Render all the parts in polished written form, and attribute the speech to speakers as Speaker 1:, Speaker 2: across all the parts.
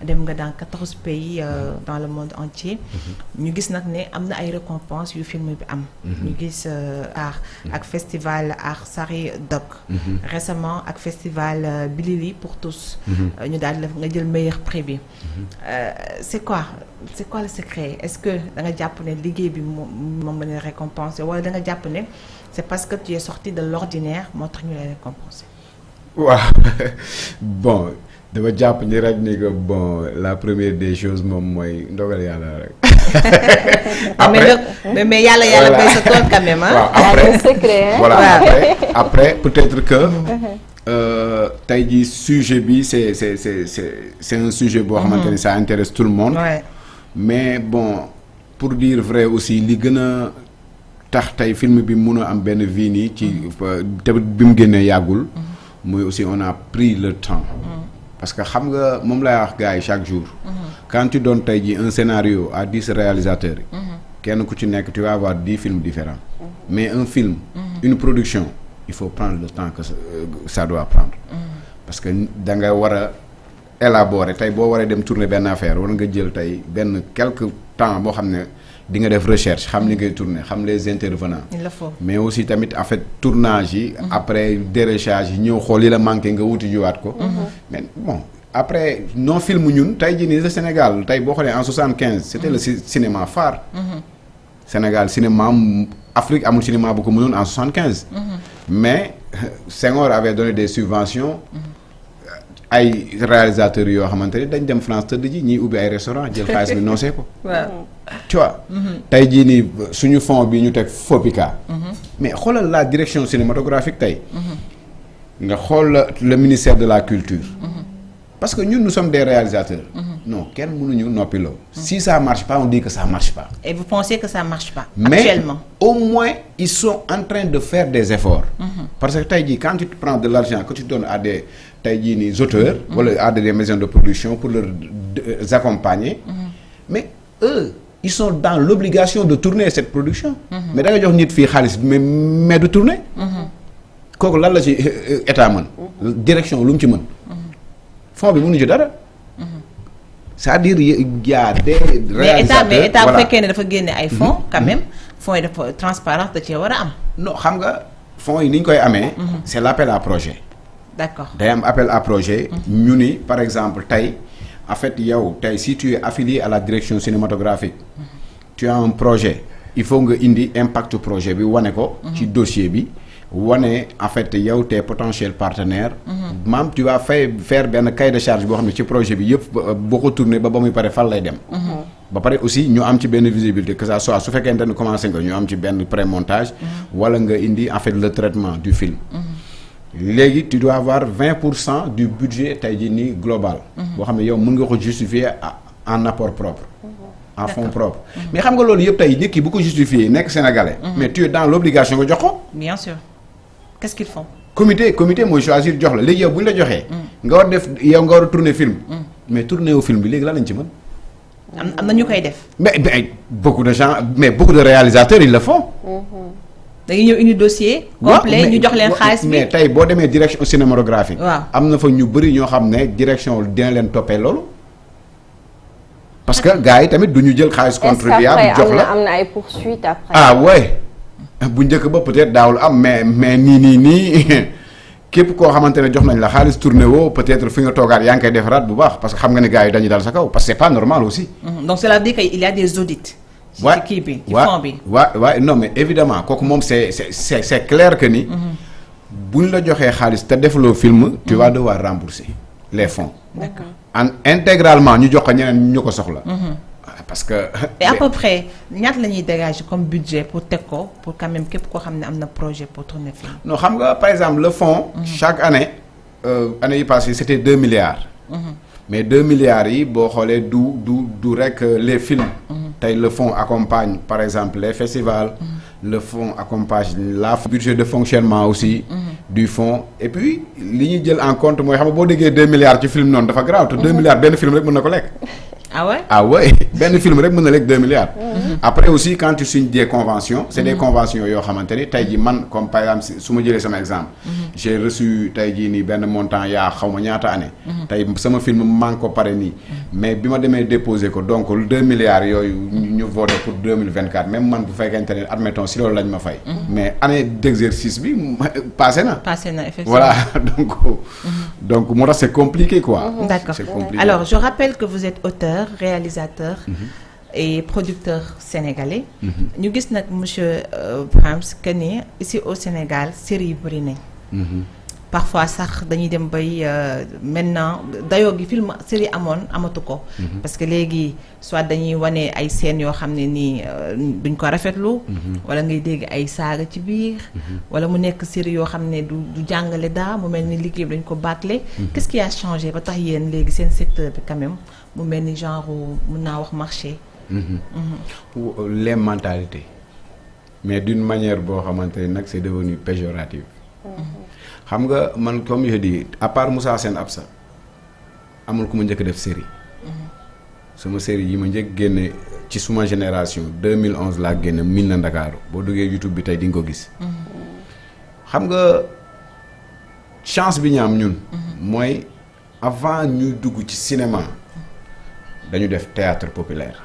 Speaker 1: dem nga dans 14 pays dans le monde entier. ñu gis nag ne am na ay récompenses yu film bi am. ñu gis ak festival Art Sari Doc. récemment ak festival Bilili pour tous. ñu daal di nga jël meilleur prix bi. c'est quoi le secret est-ce que da nga jàpp ne liggéey bi moom la ñu récompenser wala da nga jàpp ne c'est parce que tu es sorti de l'ordinaire moo tax ñu lay récompenser.
Speaker 2: waaw bon dama jàpp ni rek ni que bon la première des choses moom mooy ndogal yàlla rek.
Speaker 1: après mais yàlla bay sa tool quand même
Speaker 2: waaw après
Speaker 3: secret
Speaker 2: voilà après peut-être que. tey jii sujet bi c'est un sujet boo xamante ni ça intéresse tout le monde.
Speaker 1: Ouais.
Speaker 2: mais bon pour dire vrai aussi li gën a tax tey film bi mun a am benn vie nii ci te bi mu génnee yàggul. muy aussi on a pris le temps. parce que xam nga moom lay wax gars yi chaque jour. quand tu donnes tey jii un scénario à 10 réalisateurs yi. kenn ku ci nekk tu vas avoir 10 films différents. mais un film. une production. il faut prendre le temps que ça doit prendre. parce que da nga war a élaborer tey boo waree dem tourner benn affaire war nga jël tey benn quelque temps boo xam ne di nga def recherche xam li ngay tourner xam les intervenants.
Speaker 1: il le faut.
Speaker 2: mais aussi tamit en fait tournage yi. après dérochage yi ñëw xool yi la manqué nga wuti jiwaat ko. mais bon après non film ñun tey jii nii le Sénégal tey boo xoolee en 75 c'était le cinéma phare. Sénégal cinéma Afrique amul cinéma bu ko mënoon en 75. mais Senghor avait donné des subventions. ay réalisateurs yoo xamante ni dañ dem France tëdd ji ñiy ubbi ay restaurant jël xaalis bi noosee ko.
Speaker 1: waaw
Speaker 2: tu vois. tey jii nii suñu fond bi ñu teg FOPICA. mais xoolal la direction cinématographique tey. nga xool le ministère de la culture. parce que ñun nous sommes des réalisateurs. non kenn mënuñu noppiloo. si ça marche pas on dit que ça marche pas.
Speaker 1: et vous pensez que ça marche pas.
Speaker 2: mais
Speaker 1: actuellement.
Speaker 2: au moins ils sont en train de faire des efforts. parce que tey jii quand tu prends de l'argent que tu donnes à des tey jii nii auteurs. wala à des maisons de production pour leur accompagner. mais eux ils sont dans l'obligation de tourner cette production. mais da nga jox nit fii xaalis mais du tourner. kooku lan la ci état mën. direction lu mu ci mën. fond bi mënuñu ci dara. c'est-à-dire y a des réalisateurs
Speaker 1: mais état bu fekkee ne dafa génne ay fonds quand même fonds yi dafa transparence da cee war a am.
Speaker 2: non xam nga fonds yi ni ñu koy amee. c'est l'appel à projet.
Speaker 1: d'accord
Speaker 2: day am appel à projet. ñu ni par exemple tey en fait yow tey si tu es affilié à la direction cinématographique. tu as un projet il faut nga indi impact projet bi wane ko. ci dossier bi. wane en fait yow tes potentiels partenaires. maam tu vas faire benn cahier de charge boo xam ne ci projet bi yëpp boo ko tourné ba muy pare fan lay dem. ba pare aussi ñu am ci benn visibilité que ça soit su fekkente ne commencé nga ñu am ci benn pré-montage. wala nga indi en fait le traitement du film. léegi tu dois avoir 20% du budget tey jii nii global. boo xam ne yow mën nga ko justifier en apport propre. en fonds propres. mais xam nga loolu yëpp tey nit ki bu ko justifier nekk sénégalais. mais tu es dans l'obligation nga jox ko.
Speaker 1: bien sûr. qu'est-ce qu'ils font.
Speaker 2: comité mooy choisir jox la léegi yow bu ñu la joxee. nga war def yow nga war a tourner film. mais tourner wu film bi léegi lan lañ ci mën.
Speaker 1: am na ñu koy def.
Speaker 2: mais beaucoup de gens mais beaucoup de réalisateurs ils le font.
Speaker 1: dañuy ñëw indi dossier. complet ñu jox leen xaalis bi
Speaker 2: mais tey boo demee direction cinématographique.
Speaker 1: waaw
Speaker 2: am na fa ñu bëri ñoo xam ne direction dina leen toppee loolu. parce que gars yi tamit du ñu jël xaalis contribuable jox la
Speaker 3: am na ay poursuites après.
Speaker 2: ah ouais bu njëkk ba peut-être daawul am mais nii képp koo xamante ne jox nañ la xaalis tourné woo peut-être fi nga toogaat yaa ngi koy defaraat bu baax parce que xam nga ne gars yi dañuy dal sa kaw parce que c'est pas normal aussi.
Speaker 1: donc cela veut dire qu'il y a des audits. ci kii bi ci fond bi.
Speaker 2: waaw non mais évidemment kooku moom c'est clair que ni. buñ la joxee xaalis te defloo film. tu vas devoir rembourser les fonds.
Speaker 1: d'accord
Speaker 2: intégralement ñu jox ko ñeneen ñu ko soxla. parce que.
Speaker 1: et à peu près ñaata la ñuy dégager comme budget pour teg ko pour quand même képp koo xam ne am na projet pour tourner film.
Speaker 2: non xam nga par exemple le fonds. chaque année année yi passée c'était 2 milliards. mais 2 milliards yi boo xoolee du rek les films. tey le fonds accompagne par exemple les festivals. le fonds accompagne la budget de fonctionnement aussi. du fonds et puis li ñuy jël en compte mooy xam nga boo déggee 2 milliards ci film noonu dafa grave te 2 milliards benn film rek mën na ko lekk.
Speaker 1: ah ouais
Speaker 2: ah ouais benn film rek mën na lekk 2 milliards. Après aussi quand tu signes des conventions. c'est des conventions yoo xamante ni tey jii man comme par exemple su ma jëlee sama exemple. j'ai reçu tey jii nii benn montant yaa xaw ma ñaata année. tey sama film maa ngi ko pare nii. mais bi ma demee déposer ko donc 2 milliards yooyu ñu voté pour 2024 même man bu fekkente ne admettons si loolu lañ ma fay. mais année d'exercice bi passé na.
Speaker 1: passé na effectivement
Speaker 2: voilà donc moo tax c'est compliqué quoi.
Speaker 1: D'accord.
Speaker 2: C'est compliqué.
Speaker 1: Alors je rappelle que vous êtes auteur, réalisateur. Et producteur sénégalais. ñu gis nag monsieur Brahms que ni ici au Sénégal série yu bëri nañ. Parfois sax dañuy dem bay maintenant dayoo gi film série amoon amatu ko. parce que léegi soit dañuy wane ay scènes yoo xam ne nii duñ ko rafetlu. wala ngay dégg ay saaga ci biir. wala mu nekk série yoo xam ne du jàngale daa mu mel ni liggéey bi dañ ko bâclé. qu'est-ce qui a changé ba tax yéen léegi seen secteur bi quand même mu mel ni genre mun naa wax marché.
Speaker 2: Les mentalités mais d'une manière boo xamante ne nag c'est devenu péjoratif. xam nga man comme je dis à part Moussa Sène Absa amul ku ma njëkk def série. sama série yi ma njëkk génne ci suma génération 2011 laa génne min na Ndakaaru boo duggee YouTube bi tey di nga ko gis. xam nga chance bi ñu am ñun. mooy avant ñuy dugg ci cinéma dañu def théâtre populaire.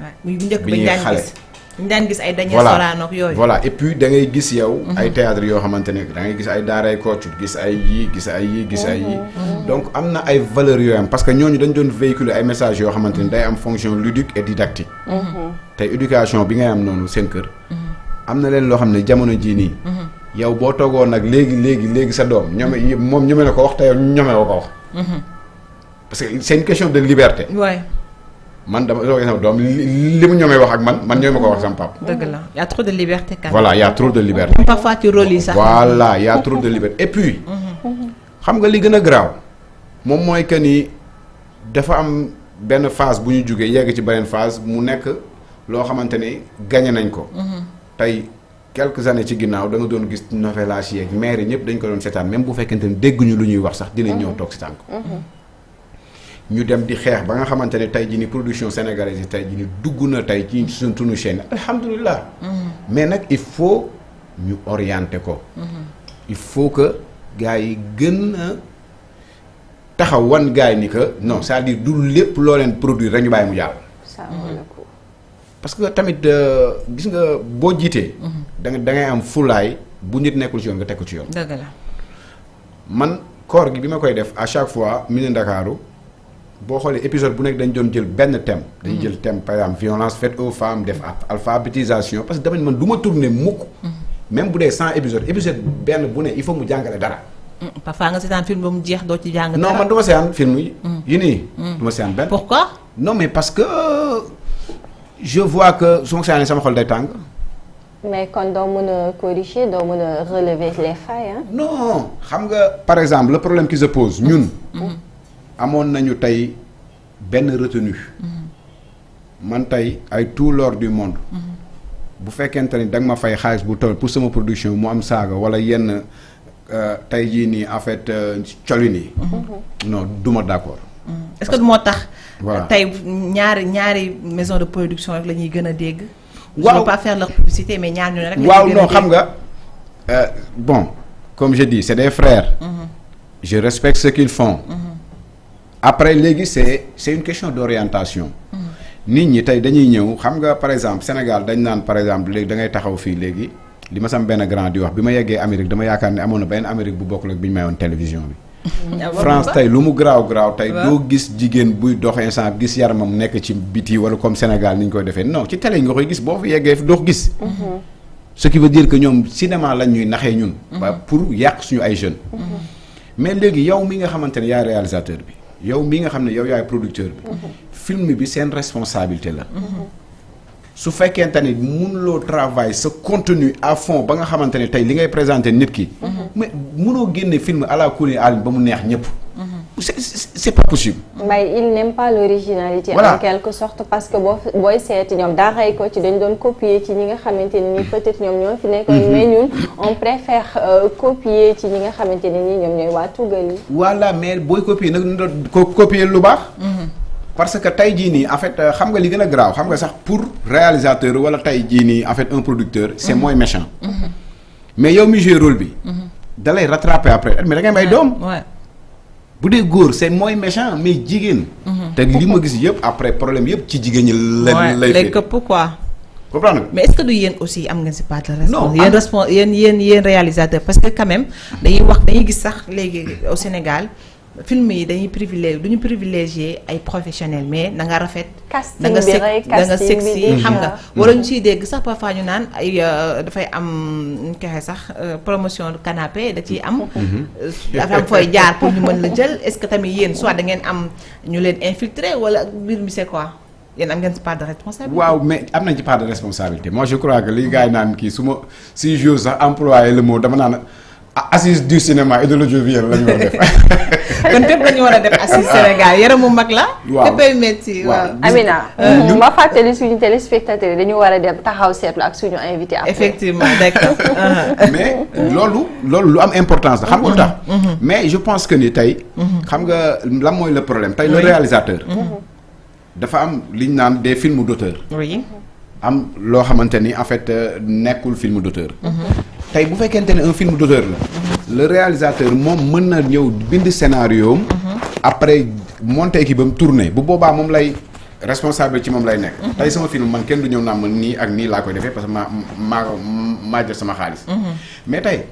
Speaker 1: waaw bu njëkk
Speaker 2: bi ñuy xale
Speaker 1: ñu daan gis ay Daniel Sorano ak yooyu.
Speaker 2: voilà et puis da ngay gis yow. ay théâtre yoo xamante ne da ngay gis ay daaray Kocc gis ay yii gis ay yii gis ay yii. donc am na ay valeurs yoo am parce que ñooñu dañ doon véhiculer ay messages yoo xamante ne day am fonction ludique et didactique. tey éducation bi ngay am noonu seen kër. am na leen loo xam ne jamono jii nii. yow boo toogoon nag léegi sa doom moom ñeme na ko wax te yow ñeme woo ko wax. parce que c'est une question de liberté.
Speaker 1: Ouais.
Speaker 2: man dama soo sama doom li mu ñoomee wax ak man ñoo ma ko wax sama papa.
Speaker 1: dëgg la y a trop de liberté quand même.
Speaker 2: voilà y a trop de liberté.
Speaker 1: même parfois ci rôle yi sax.
Speaker 2: voilà y a trop de liberté et puis. xam nga li gën a garaaw moom mooy que ni dafa am benn phase bu ñu jógee yegg ci beneen phase mu nekk loo xamante ni gagné nañ ko. tey quelques années ci ginnaaw da nga doon gis novelas yi ak maire yi ñëpp dañ ko doon seetaan même bu fekkente ni dégguñu lu ñuy wax sax dinañ ñëw toog seetaan ko. ñu dem di xeex ba nga xamante ne tey jii ni production sénégalaise yi tey jii ni dugg na tey ci suñu chaîne alhamdulilah. mais nag il faut ñu orienter ko. il faut que gars yi gën a taxaw wan gars yi ni que non c'est-à-dire du lépp loo leen produire rek ñu bàyyi mu jàll. parce que tamit gis nga boo jiitee. da ngay am fulaay bu nit nekkul ci yoon nga teg ko ci yoon.
Speaker 1: dëgg la.
Speaker 2: man koor gi bi ma koy def à chaque fois mi ne Ndakaaru boo xoolee épisode bu nekk dañ doon jël benn thème. dañuy jël thème par exemple violence faite aux femmes def alphabétisation parce que dama man du ma tourner mukk. même bu dee 100 épisode benn bu ne il faut mu jàngale dara.
Speaker 1: parfois nga seetaan film ba mu jeex doo ci jàng dara.
Speaker 2: non man du ma seetaan film yi. yi nii. du ma seetaan benn.
Speaker 1: pourquoi.
Speaker 2: non mais parce que je vois que su ma seetaanee sama xol day tàng.
Speaker 3: mais kon doo mën a corriger doo mën a relever les failles hein.
Speaker 2: non xam nga par exemple le problème qui se pose ñun. amoon nañu tey benn retenue. man tey ay tout l'or du monde. bu fekkente ni da nga ma fay xaalis bu toll pour sama production mu am saaga wala yenn tey jii nii en fait colin yi. non duma d'accord.
Speaker 1: est-ce que moo tax.
Speaker 2: voilà
Speaker 1: tey ñaari maison de production rek la ñuy gën a dégg.
Speaker 2: waaw
Speaker 1: je veux pas faire leur publicité mais ñaar ñu rek.
Speaker 2: waaw non xam nga bon comme je dis c'est des frères. je respecte ce qu'ils font. après léegi c'est une question d'orientation. nit ñi tey dañuy ñëw xam nga par exemple Sénégal dañ naan par exemple léegi da ngay taxaw fii léegi li ma sam benn grand di wax bi ma yeggee Amérique dama yaakaar ne amoon na benn Amérique bu bokkul ak bi ñu mayoon télévision bi. France tey lu mu garaaw tey doo gis jigéen buy dox instant gis yaramam nekk ci biti wala comme Sénégal ni ñu koy defee non ci télé nga koy gis boo fi yeggee doo ko gis. ce qui veut dire que ñoom cinéma lañ ñuy naxee ñun. pour yàq suñu ay jeunes. mais léegi yow mi nga xamante ne yaay réalisateur bi. yow mi nga xam ne yow yaay producteur bi. film bi seen responsabilité la. su fekkente ni mënuloo travail sa contenu à fond ba nga xamante ne tey li ngay présenter nit ki. mais mënoo génne film à la coulée àll ba mu neex ñëpp. c'est pas possible.
Speaker 3: mais il n'aime pas l'originalité.
Speaker 2: Voilà.
Speaker 3: En quelque sorte parce que booy seeti ñoom daaray ko ci dañ doon copier ci ñi nga xamante ne ni peut-être ñoom ñoo fi nekkoon mais ñun on préfère copier ci ñi nga xamante ne ni ñoom ñooy waa tugal yi.
Speaker 2: voilà mais booy copier nag ko copier lu baax. parce que tey jii nii en fait xam nga li gën a graaw xam nga sax pour réalisateur wala tey jii nii en fait un producteur c'est moins méchant. mais yow mi joué rôle bi. da lay rattraper après mais da ngay may doom. bu dee góor c'est moins méchant mais jigéen. te li ma gis yëpp après problème yëpp ci jigéen ñi.
Speaker 1: lay këpp quoi.
Speaker 2: comprendre nga.
Speaker 1: mais est-ce que du yéen aussi am ngeen si part de responsabilité.
Speaker 2: non
Speaker 1: yéen réalisateur parce que quand même dañuy gis sax léegi au Sénégal film yi dañuy privilégier ay professionnels mais da nga rafet.
Speaker 3: casting bi rek
Speaker 1: da nga sexy xam nga. wala ñu ciy dégg sax parfois ñu naan ay dafay am ñu koy sax promotion canapé da ciy am. dafa am fooy jaar pour ñu mën la jël est-ce que tamit yéen soit da ngeen am ñu leen infiltrer wala mbir mi c'est quoi. yéen am ngeen ci part de responsabilité.
Speaker 2: waaw mais am nañ ci part de responsabilité moi je crois que li gars yi naan kii si jour sax employé le mot dama naan assise du cinéma et de l'audiovisuel la ñu war a def.
Speaker 1: kon fépp la ñu war a def assise Sénégal yaramu mag la.
Speaker 2: waaw
Speaker 1: féppay métti waaw.
Speaker 3: Amina. ma fàttali suñu téléspectateurs yi dañu war a dem taxaw seetlu ak suñu invité après.
Speaker 1: effectivement d'accord.
Speaker 2: mais loolu lu am importance la xam nga lu tax. mais je pense que ni tey. xam nga lan mooy le problème tey le réalisateur. dafa am li ñu naan des films d'auteur.
Speaker 1: oui.
Speaker 2: am loo xamante ni en fait nekkul film d'auteur. tey bu fekkente ne un film d'auteur la. le réalisateur moom mën na ñëw bind scénario am. après monter équipe am tourner bu boobaa moom lay responsable ci moom lay nekk. tey sama film man kenn du ñëw naan ma nii ak nii laa koy defee parce que maa jël sama xaalis. mais tey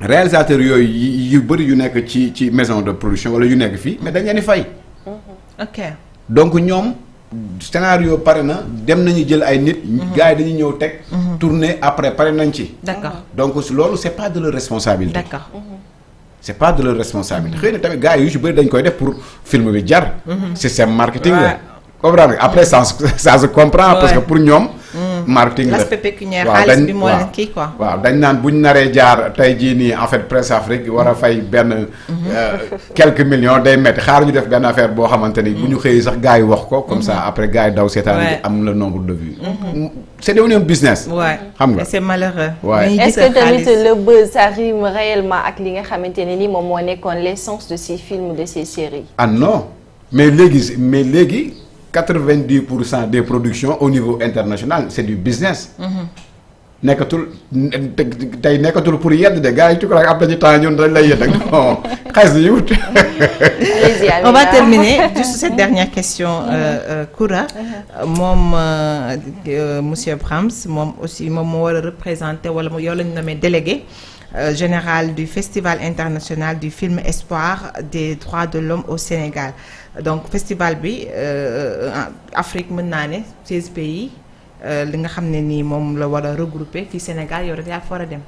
Speaker 2: réalisateur yooyu yu bëri yu nekk ci maison de production wala yu nekk fii mais dañ leen di fay.
Speaker 1: ok.
Speaker 2: donc ñoom scénario pare na dem nañu jël ay nit. gars yi dañuy ñëw teg. tourner après pare nañ ci.
Speaker 1: d'accord
Speaker 2: donc loolu c'est pas de leur responsabilité.
Speaker 1: d'accord.
Speaker 2: c'est pas de leur responsabilité xëy na tamit gars yi yu ci bëri dañ koy def pour film bi jar. système marketing la. comprendre après ça se comprend. parce que pour ñoom. marketing la
Speaker 1: l'aspect pécuniaire xaalis bi moo leen kii quoi.
Speaker 2: waaw dañ naan bu ñu naree jaar tey jii nii en fait Presse Afrique war a fay benn quelques millions day métti xaar ñu def benn affaire boo xamante ni bu ñu xëyee sax gars yi wax ko. comme ça après gars yi daw seetaan bi am le nombre de vues. c'est devenu un business.
Speaker 1: xam nga c'est malheureux.
Speaker 3: est-ce que tamit le buzz ça rime réellement ak li nga xamante ne ni moom moo nekkoon l'essence de ces films de ces séries.
Speaker 2: ah non mais léegi. 90% des productions au niveau international c'est du business. nekkatul tey nekkatul pour yedd de gars yi tu crois après du temps ñun dañ lay yedd ak non xaalis yi wut.
Speaker 1: on va terminer juste cette dernière question Koura moom monsieur Brahms moom aussi moom moo war a représenter wala yow lañu nommé délégué général du Festival international du film Espoir des droits de l'homme au Sénégal. donc festival bi Afrique mën naa ne 16 pays li nga xam ne nii moom la war a regrouper fii Sénégal yow rek yaa fa war a dem.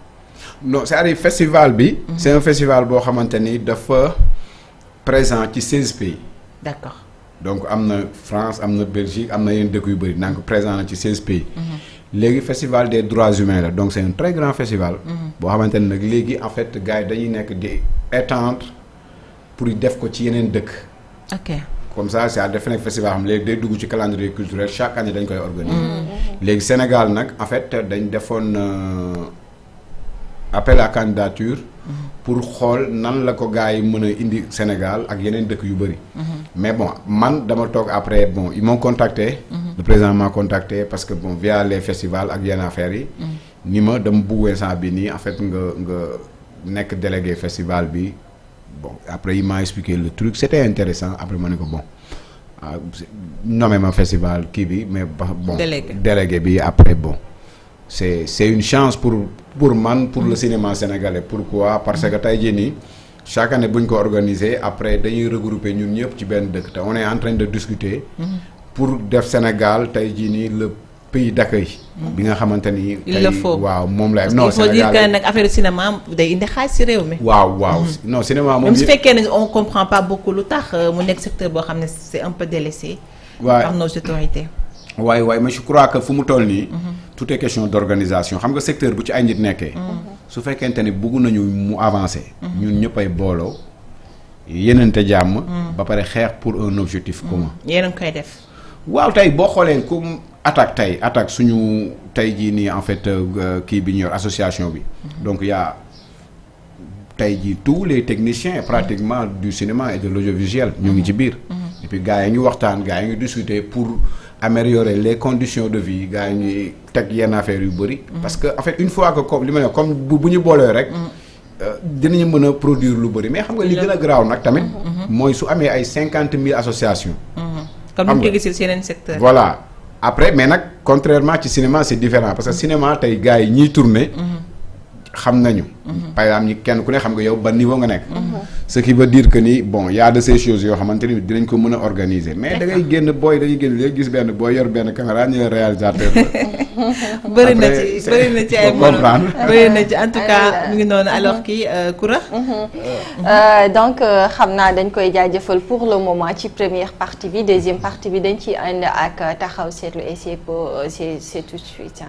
Speaker 2: non c'est-à-dire festival bi. c'est un festival boo xamante ni dafa présent ci 16 pays.
Speaker 1: d'accord.
Speaker 2: donc am na France am na Belgique am na yeneen dëkk yu bëri donc présent na ci 16 pays. léegi festival des droits humains la donc c'est un très grand festival. boo xamante ne nag léegi en fait gars yi dañuy nekk di étendre pour def ko ci yeneen dëkk.
Speaker 1: ok
Speaker 2: comme ça c'est def nekk festival xam léegi day dugg ci calendrier culturel chaque année dañ koy organiser. léegi Sénégal nag en fait dañ defoon appel à candidature. pour xool nan la ko gars yi mën a indi Sénégal ak yeneen dëkk yu bëri. mais bon man dama toog après bon ils m'ont contacté. le président m'a contacté parce que bon via les festivals ak yenn affaires yi. ni ma dama bëggee saa bi nii en fait nga nekk délégué festival bi. bon après il m'a expliqué le truc c'était intéressant après ma ne ko bon nommé ma festival kii bi mais bon délégué bi après bon c'est une chance pour man pour le cinéma sénégalais pourquoi parce que tey jii nii chaque année bu ñu ko organiser après dañuy regrouper ñun ñëpp ci benn dëkk te on est en train de discuter pour def Sénégal tey jii nii le pays d'accueil bi nga xamante ni.
Speaker 1: il le faut
Speaker 2: waaw moom la.
Speaker 1: non Sénégal il faut dire que nag affaire cinéma day indi xaalis ci réew mi.
Speaker 2: waaw non cinéma moom.
Speaker 1: même su fekkee ne on comprend pas beaucoup lu tax mu nekk secteur boo xam ne c'est un peu délaissé. par nos autorités.
Speaker 2: waaye mais je crois que fu mu toll nii. tout est question d'organisation xam nga secteur bu ci ay nit nekkee. su fekkente ne bëgg nañu mu avancer. ñun ñëppay booloo. yenente jàmm. ba pare xeex pour un objectif commun.
Speaker 1: yéen a ngi koy def.
Speaker 2: waaw tey boo xoolee comme attaque suñu tey jii nii en fait kii bi ñu yor association bi. donc y a tey jii tous les techniciens pratiquement du cinéma et de l'audiovisuel ñu ngi ci biir. et puis gars yi ñu waxtaan gars yi ñu discuter pour améliorer les conditions de vie gars yi ñuy teg yenn affaires yu bëri. parce que en fait une fois que comme li ma ne comme bu ñu boolee rek. dinañu mën a produire lu bëri mais xam nga li gën a garaaw nag tamit. mooy su amee ay 50,000 associations.
Speaker 1: comme ni ñu ko gisee ci yeneen secteur.
Speaker 2: voilà après mais nag contrairement ci cinéma c'est différent parce que cinéma tey gars yi ñiy tourner. xam nañu. par exemple ñi kenn ku ne xam nga yow ban niveau nga nekk. ce qui veut dire que ni bon y a de ces choses yoo xamante ni dinañ ko mën a organiser mais da ngay génn booy dañuy génn léegi gis benn booy yor benn caméra ñu réalisateur la.
Speaker 1: bëri na ci ay comprendre bëri na ci en tout cas mu ngi noonu alors kii Koura.
Speaker 3: donc xam naa dañ koy jaajëfal pour le moment ci première partie bi deuxième partie bi dañ ciy ànd ak taxaw seetlu et c'est tout de suite.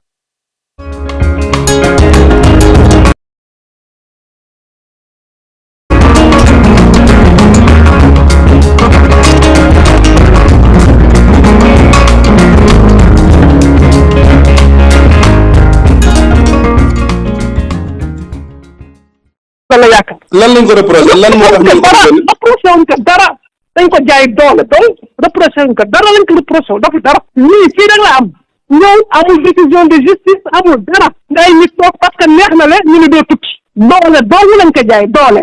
Speaker 4: lan lañ ko reproché lan moo tax ñu reproché wuñ ko dara dañ ko jaay doole donc reproché wuñ ko dara lañ ko reproché wu dafa dara lii fii rek la am ñëw amul décision de justice amul dara ngay nit toog parce que neex na le ñu ne doo tukki doole dong lañ ko jaay doole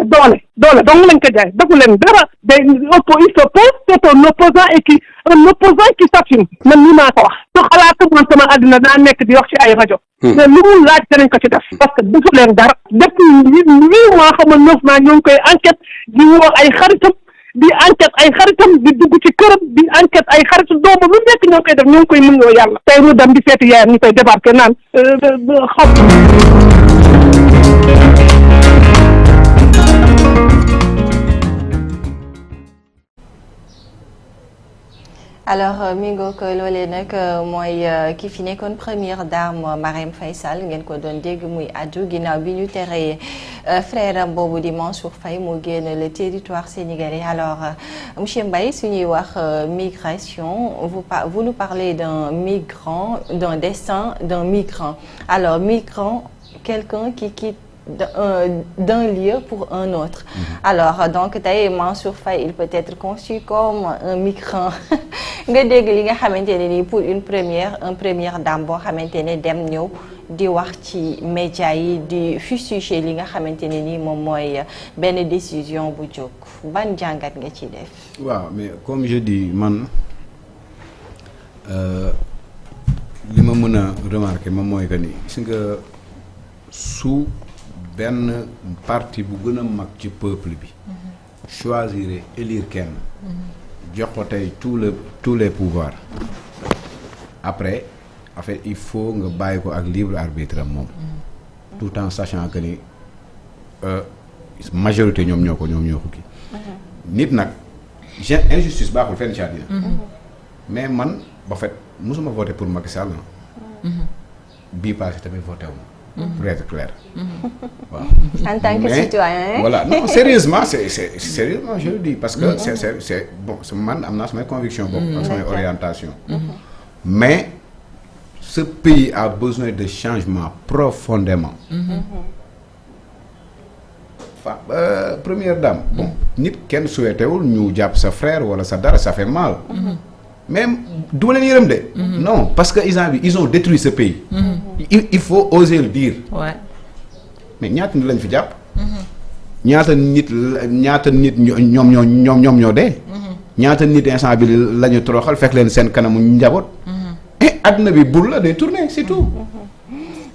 Speaker 4: dong lañ ko jaay defu leen dara day il s'oppose c'est un opposant et qui un opposant qui s'assume man nii maa ko wax su xalaatu man sama àddina daa nekk di wax ci ay rajo mais lu mu laaj danañ ko ci def parce que defu leen dara depuis 8 mois xam nga 9 mois ñoo ngi koy enquête di woo ay xaritam di enquête ay xaritam di dugg ci këram di enquête ay xaritu doomu lu nekk ñoo koy def ñoo ngi koy mëngoo yàlla tey mu dem di seeti yaayam ñu koy débarqué naan xaw.
Speaker 3: alors mi ngoog loolee nag mooy ki fi nekkoon première dame Marème Faye Sall ngeen ko doon dégg muy addu ginnaaw bi ñu teree frère am boobu di Mansour Faye mu génn le territoire sénégalais alors monsieur Mbaye suñuy wax migration vous nous parlez d'un migrant d'un destin d'un migrant alors migrant quelqu'un qui quitte d'un lieu pour un autre. Alors donc tey Mansour Faye il peut être conçu comme un migrant nga dégg li nga xamante ne nii pour une première dame boo xamante ne dem ñëw di wax ci média yi di fustiger li nga xamante ne nii moom mooy benn décision bu jóg ban jàngat nga ci def.
Speaker 2: waaw mais comme je dis man li ma mën a remarquer moom mooy que ni gis nga su benn parti bu gën a mag ci peuple bi choisir élire kenn jox ko tey tous les pouvoirs après en fait il faut nga bàyyi ko ak libre arbitre am moom tout en sachant que ni majorité ñoom ñoo ko kii nit nag injustice baaxul fenn ci àddina mais man ba fait mosuma voté pour Macky Sall bii passé tamit voté wu pour être clair. waaw.
Speaker 3: En tant que citoyen.
Speaker 2: Voilà non sérieusement c'est sérieusement je le dis parce que c'est bon man am naa samay conviction boobu ak samay orientation mais ce pays a besoin de changement profondément. Première dame bon nit kenn souhaité wul ñu jàpp sa frère wala sa dara ça fait mal. même du ma leen yërëm de. non parce que ils ont détruit ce pays. il faut oser le dire.
Speaker 1: Ouais.
Speaker 2: mais ñaata nit lañ fi jàpp. ñaata nit ñoom ñoo dee. ñaata nit instant bi la ñu toroxal fekk leen seen kanamu njaboot. et àdduna bi bul la day tourner c'est tout.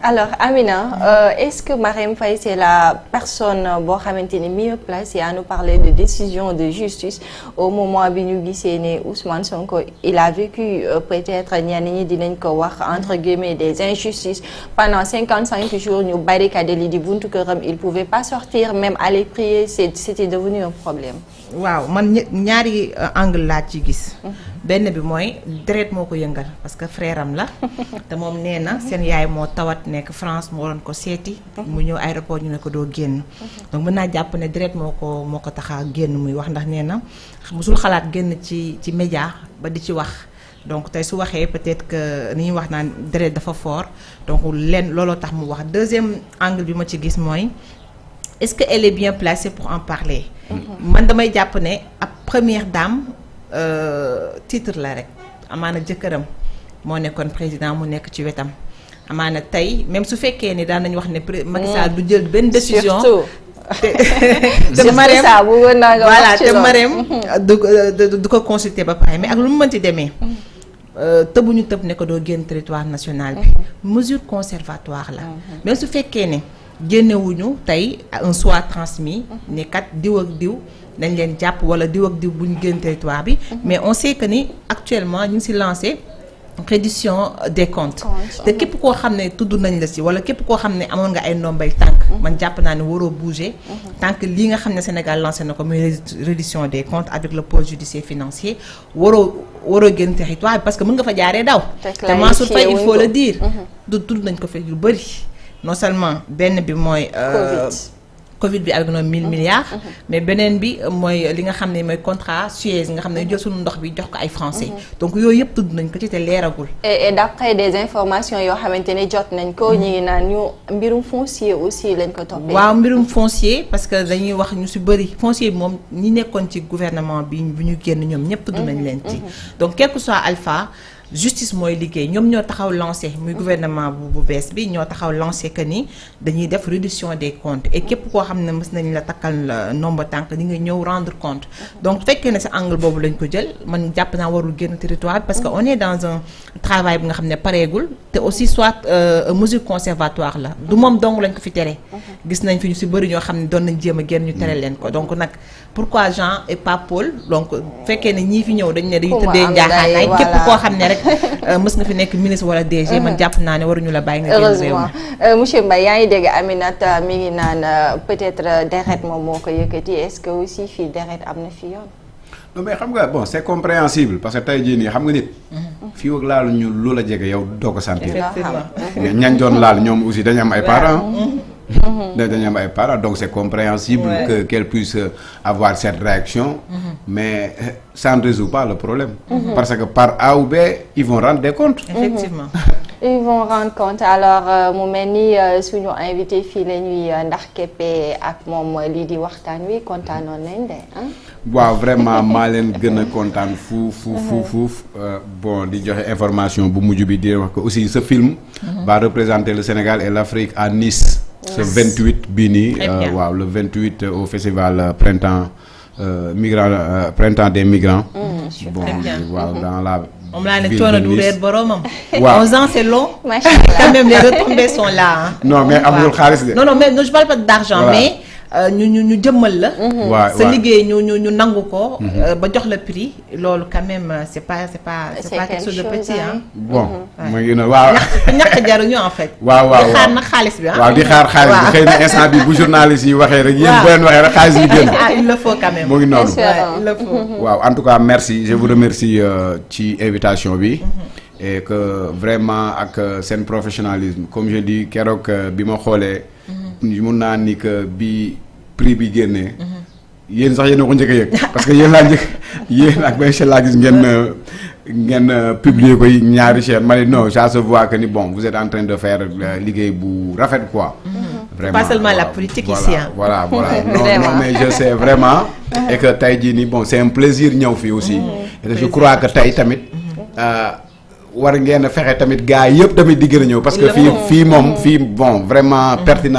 Speaker 3: alors Amina est-ce que Marème Faye c'est la personne boo xamante ni mieux placée à nous parler de décision de justice au moment bi ñu gisee ne Ousmane Sonko il a vécu peut-être ñenn ñi dinañ ko wax entre guillemets des injustices pendant 55 jours ñu barricade li di buntu këram il pouvait pas sortir même aller prier c'était devenu un problème.
Speaker 1: waaw man ñaari angle laa ci gis. benn bi mooy deret moo ko yëngal parce que frère am la te moom nee na seen yaay moo tawat nekk France moo doon ko seeti. mu ñëw aéroport ñu ne ko doo génn. donc mën naa jàpp ne deret moo ko tax a génn muy wax ndax nee na musul xalaat génn ci média ba di ci wax. donc tey su waxee peut-être que ni ñuy wax naan deret dafa fort donc looloo tax mu wax deuxième angle bi ma ci gis mooy est-ce que elle est bien placée pour en parler. man damay jàpp ne ab première dame titre la rek amaana jëkkëram moo nekkoon président mu nekk ci wetam amaana tey même su fekkee ni daan nañu wax ne Macky Sall du jël benn décision te Marème voilà te Marème du ko consulter ba pare mais ak lu mu mënti demee tëbuñu tëb ne ko doo génn territoire national bi mesure conservatoire la même su fekkee ne génnewuñu tey un soit transmis ne kat diw ak diw dañ leen jàpp wala diw ak diw bu ñu génn territoire bi mais on sait que ni actuellement ñu ngi si lancé reddition des comptes te képp koo xam ne tudd nañ la si wala képp koo xam ne amoon nga ay ndombay tànk man jàpp naa ne waroo bouger tant que lii nga xam ne Sénégal lancé na ko muy reddition des comptes avec le pôle judiciaire financier waroo génn territoire bi parce que mën nga fa jaaree daw te Mansour Faye il faut le dire du tudd nañ ko fi lu bëri non seulement benn bi mooy Covid bi ak noonu 1000 milliards mais beneen bi mooy li nga xam ne mooy contrat Suez nga xam ne jël suñu ndox bi jox ko ay français donc yooyu yëpp tudd nañ ko ci te leeragul
Speaker 3: et d'après des informations yoo xamante ne jot nañ ko ñu ngi naan ñu mbirum foncier aussi lañ ko toppee
Speaker 1: waaw mbirum foncier parce que dañuy wax ñu si bëri foncier bi moom ñi nekkoon ci gouvernement bi ñu génn ñoom ñëpp tudd nañ leen ci donc quel que soit Alpha justice mooy liggéey ñoom ñoo taxaw lancé muy gouvernement bu bees bi ñoo taxaw lancé que ni dañuy def reddition des comptes et képp koo xam ne mës nañ la takkal nombre tànk di nga ñëw rendre compte donc fekkee ne sa angle boobu lañ ko jël man jàpp naa warul génn territoire parce que on est dans un travail bi nga xam ne pareegul te aussi soit mesure conservatoire la du moom dong lañ ko fi tere gis nañ fi ñu si bëri ñoo xam ne doon nañ jéem a génn ñu tere leen ko donc nag pourquoi Jean et pas Paul donc fekkee ne ñii fi ñëw dañ ne dañuy tëddee njaaxaanaay képp koo xam ne rek mës nga fi nekk ministre wala DG man jàpp naa ne waruñu la bàyyi nga génn réew mi
Speaker 3: monsieur Mbaye yaa ngi dégg Aminata mi ngi naan peut-être deret moom moo ko yëkkati est-ce que aussi fii deret am na fi yoon
Speaker 2: non mais xam nga bon c'est compréhensible parce que tey jii nii xam nga nit fii ak laalu ñu lu la jege yow doo ko sentir ñañ doon laal ñoom aussi dañu am ay parents dañu am ay parents donc c'est compréhensible que qu'elle puisse avoir cette réaction mais ça ne résout pas le problème parce que par A ou B ils vont rendre des comptes
Speaker 1: effectivement
Speaker 3: ils vont rendre compte alors mu mel ni suñu invité fii la ñuy ndax keppe ak moom lii di waxtaan wi kontaanoon nañ de
Speaker 2: waaw vraiment maa leen gën a kontaan fuuf bon di joxe information bu mujj bi di wax que aussi ce film va représenter le Sénégal et l'Afrique à Nice ce 28 bii nii waaw le 28 au festival printemps des migrants bon waaw dans la
Speaker 1: moom laa ne coono du réer boromam.
Speaker 2: waaw
Speaker 1: 11 ans c'est long.
Speaker 3: macha allah
Speaker 1: quand même les retombées sont là.
Speaker 2: non mais amul xaalis de.
Speaker 1: non mais je parle pas d'argent
Speaker 2: voilà.
Speaker 1: mais ñu jëmmal la.
Speaker 2: waaw
Speaker 1: sa liggéey ñu nangu ko. ba jox la prix loolu quand même c'est pas quelque chose de petit hein.
Speaker 2: bon mu ngi noonu waaw.
Speaker 1: ñàkk jaruñu en fait.
Speaker 2: waaw
Speaker 1: di xaar nag xaalis bi
Speaker 2: waaw di xaar xaalis bi xëy na instant bi bu journaliste yi waxee rek yéen boo leen waxee rek xaalis bi génn.
Speaker 1: ah il le faut quand même.
Speaker 2: mu ngi noonu
Speaker 1: il le faut.
Speaker 2: waaw en tout cas merci je vous remercie ci invitation bi. et que vraiment ak seen professionnalisme comme je dis keroog bi ma xoolee. mun naa ni que bi prix bi génnee. yéen sax yéen a ko njëkk a yëg parce que yéen laa njëkk yéen ak benn laa gis ngeen publier ko ñaari chaîne ma ne non ça se voit que ni bon vous êtes en train de faire liggéey bu rafet quoi. vraiment
Speaker 1: pas seulement la politique ici hein.
Speaker 2: voilà non mais je sais vraiment. et que tey jii nii bon c'est un plaisir ñëw fii aussi. et que je crois que tey tamit. war ngeen a fexe tamit gars yëpp tamit di gën a ñëw parce que fii moom fii bon vraiment pertinent.